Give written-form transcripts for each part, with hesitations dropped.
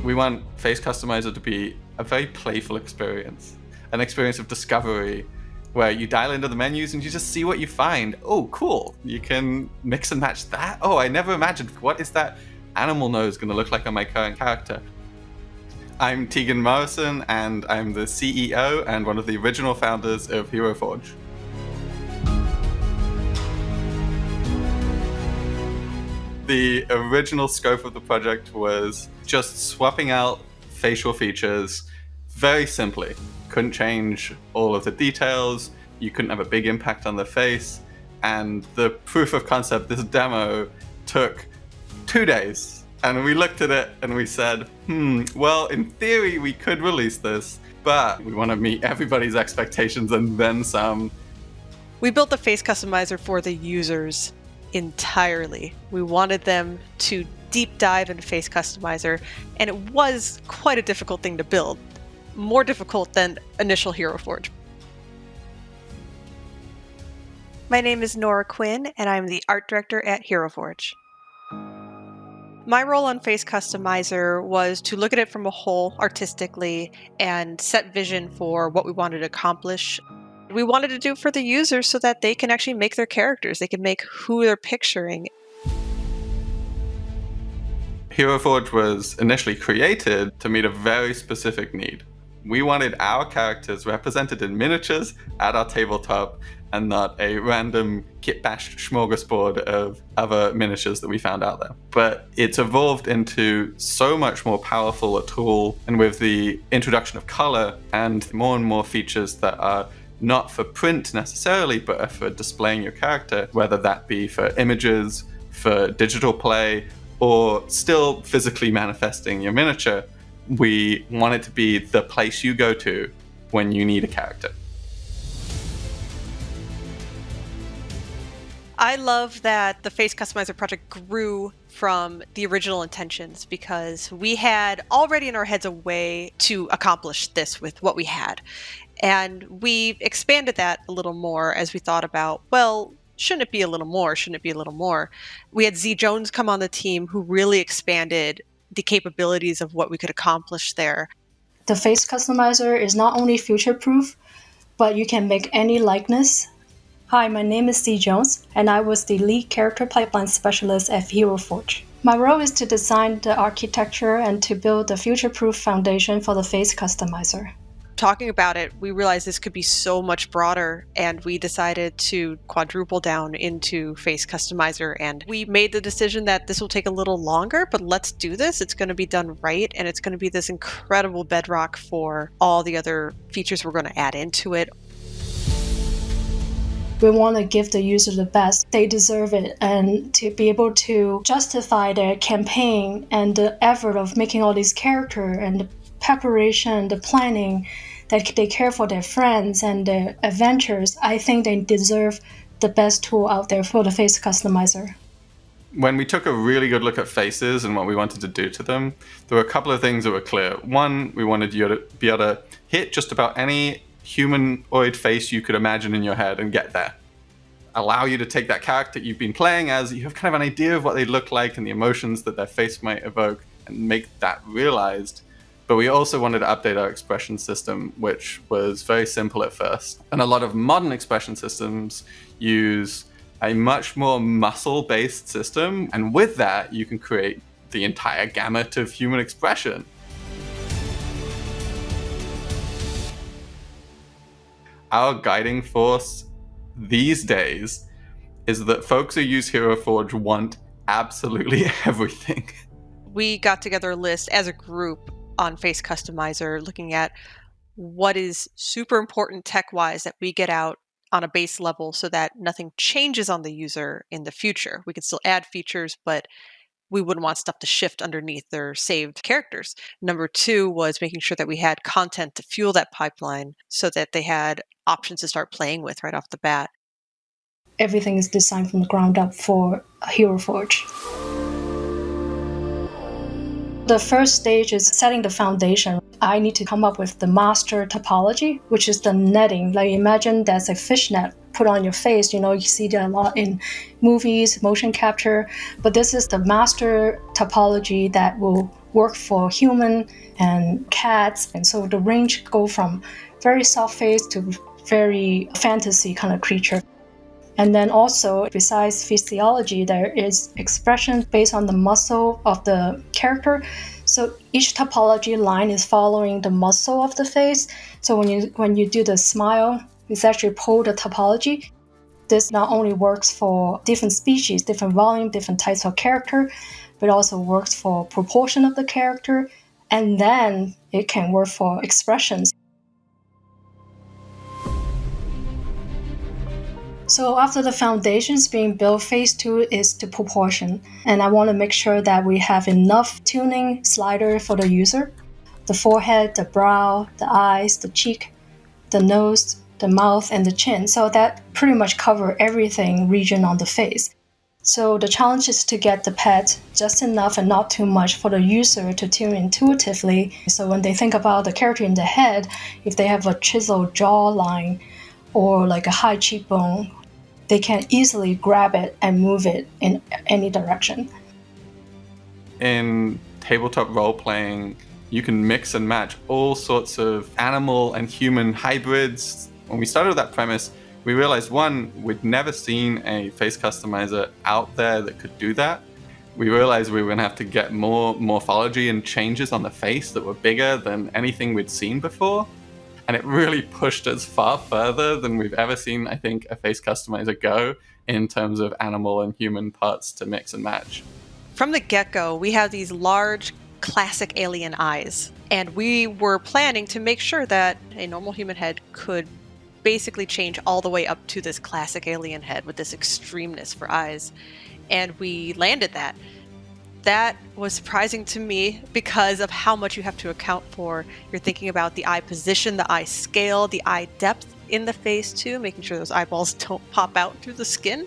We want Face Customizer to be a very playful experience, an experience of discovery where you dial into the menus and you just see what you find. Oh, cool. You can mix and match that. Oh, I never imagined. What is that animal nose going to look like on my current character? I'm Teagan Morrison, and I'm the CEO and one of the original founders of Hero Forge. The original scope of the project was just swapping out facial features very simply. Couldn't change all of the details, you couldn't have a big impact on the face, and the proof of concept, this demo, took 2 days. And we looked at it and we said, well, in theory we could release this, but we want to meet everybody's expectations and then some. We built the face customizer for the users entirely. We wanted them to deep dive into face customizer, and it was quite a difficult thing to build. More difficult than initial Hero Forge. My name is Nora Quinn, and I'm the art director at Hero Forge. My role on Face Customizer was to look at it from a whole artistically and set vision for what we wanted to accomplish. We wanted to do it for the users so that they can actually make their characters. They can make who they're picturing. Hero Forge was initially created to meet a very specific need. We wanted our characters represented in miniatures at our tabletop and not a random kit-bashed smorgasbord of other miniatures that we found out there. But it's evolved into so much more powerful a tool, and with the introduction of color and more features that are not for print necessarily, but are for displaying your character, whether that be for images, for digital play, or still physically manifesting your miniature, we want it to be the place you go to when you need a character. I love that the Face Customizer project grew from the original intentions because we had already in our heads a way to accomplish this with what we had. And we expanded that a little more as we thought about, well, shouldn't it be a little more? Shouldn't it be a little more? We had Z Jones come on the team who really expanded the capabilities of what we could accomplish there. The Face Customizer is not only future-proof, but you can make any likeness. Hi, my name is Z Jones, and I was the lead character pipeline specialist at Hero Forge. My role is to design the architecture and to build the future-proof foundation for the Face Customizer. Talking about it, we realized this could be so much broader, and we decided to quadruple down into Face Customizer, and we made the decision that this will take a little longer, but let's do this. It's going to be done right, and it's going to be this incredible bedrock for all the other features we're going to add into it. We want to give the user the best. They deserve it, and to be able to justify their campaign and the effort of making all these characters and the preparation, the planning, that they care for their friends and their adventures. I think they deserve the best tool out there for the Face Customizer. When we took a really good look at faces and what we wanted to do to them, there were a couple of things that were clear. One, we wanted you to be able to hit just about any humanoid face you could imagine in your head and get there. Allow you to take that character you've been playing as, you have kind of an idea of what they look like and the emotions that their face might evoke, and make that realized. But we also wanted to update our expression system, which was very simple at first. And a lot of modern expression systems use a much more muscle-based system. And with that, you can create the entire gamut of human expression. Our guiding force these days is that folks who use Hero Forge want absolutely everything. We got together a list as a group on Face Customizer, looking at what is super important tech-wise that we get out on a base level so that nothing changes on the user in the future. We can still add features, but we wouldn't want stuff to shift underneath their saved characters. Number 2 was making sure that we had content to fuel that pipeline so that they had options to start playing with right off the bat. Everything is designed from the ground up for Hero Forge. The first stage is setting the foundation. I need to come up with the master topology, which is the netting. Like imagine that's a fishnet put on your face. You see that a lot in movies, motion capture, but this is the master topology that will work for human and cats. And so the range go from very soft face to very fantasy kind of creature. And then also, besides physiology, there is expression based on the muscle of the character. So each topology line is following the muscle of the face. So when you do the smile, it's actually pull the topology. This not only works for different species, different volume, different types of character, but also works for proportion of the character. And then it can work for expressions. So after the foundations being built, phase 2 is the proportion. And I want to make sure that we have enough tuning slider for the user. The forehead, the brow, the eyes, the cheek, the nose, the mouth, and the chin. So that pretty much cover everything region on the face. So the challenge is to get the pet just enough and not too much for the user to tune intuitively. So when they think about the character in the head, if they have a chiseled jawline or like a high cheekbone, they can easily grab it and move it in any direction. In tabletop role-playing, you can mix and match all sorts of animal and human hybrids. When we started with that premise, we realized, one, we'd never seen a face customizer out there that could do that. We realized we were going to have to get more morphology and changes on the face that were bigger than anything we'd seen before. And it really pushed us far further than we've ever seen, I think, a face customizer go in terms of animal and human parts to mix and match. From the get-go, we have these large classic alien eyes, and we were planning to make sure that a normal human head could basically change all the way up to this classic alien head with this extremeness for eyes. And we landed that. That was surprising to me because of how much you have to account for. You're thinking about the eye position, the eye scale, the eye depth in the face too, making sure those eyeballs don't pop out through the skin.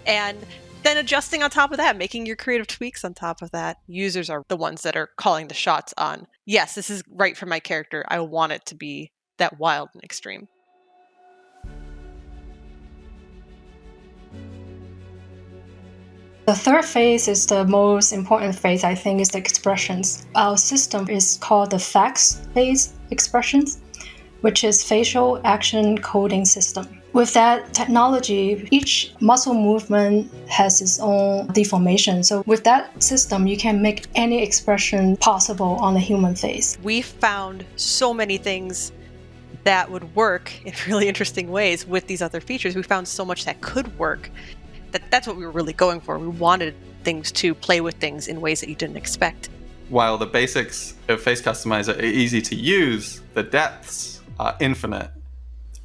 And then adjusting on top of that, making your creative tweaks on top of that. Users are the ones that are calling the shots on, yes, this is right for my character. I want it to be that wild and extreme. The third phase is the most important phase, I think, is the expressions. Our system is called the FACS-based expressions, which is facial action coding system. With that technology, each muscle movement has its own deformation. So with that system, you can make any expression possible on a human face. We found so many things that would work in really interesting ways with these other features. We found so much that could work. That's what we were really going for. We wanted things to play with things in ways that you didn't expect. While the basics of Face Customizer are easy to use, the depths are infinite.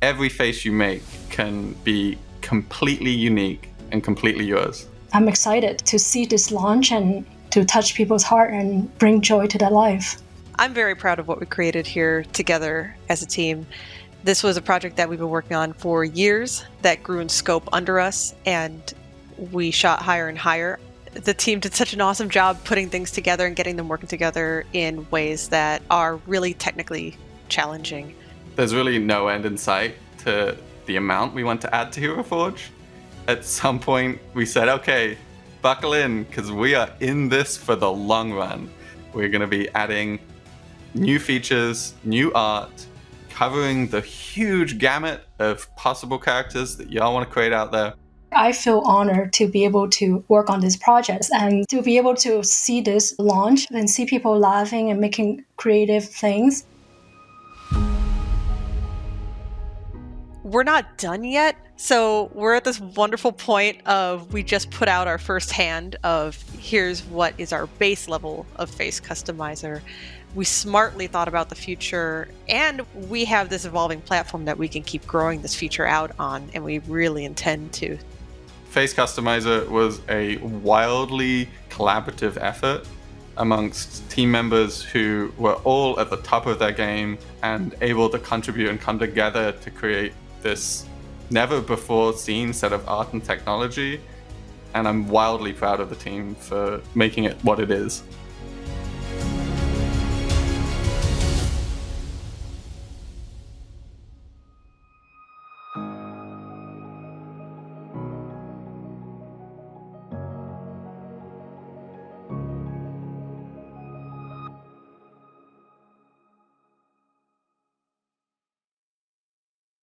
Every face you make can be completely unique and completely yours. I'm excited to see this launch and to touch people's heart and bring joy to their life. I'm very proud of what we created here together as a team. This was a project that we've been working on for years that grew in scope under us, and we shot higher and higher. The team did such an awesome job putting things together and getting them working together in ways that are really technically challenging. There's really no end in sight to the amount we want to add to Hero Forge. At some point, we said, okay, buckle in, because we are in this for the long run. We're going to be adding new features, new art, covering the huge gamut of possible characters that y'all want to create out there. I feel honored to be able to work on this project and to be able to see this launch and see people laughing and making creative things. We're not done yet. So we're at this wonderful point of we just put out our first hand of here's what is our base level of Face Customizer. We smartly thought about the future, and we have this evolving platform that we can keep growing this feature out on, and we really intend to. Face Customizer was a wildly collaborative effort amongst team members who were all at the top of their game and able to contribute and come together to create this never before seen set of art and technology. And I'm wildly proud of the team for making it what it is.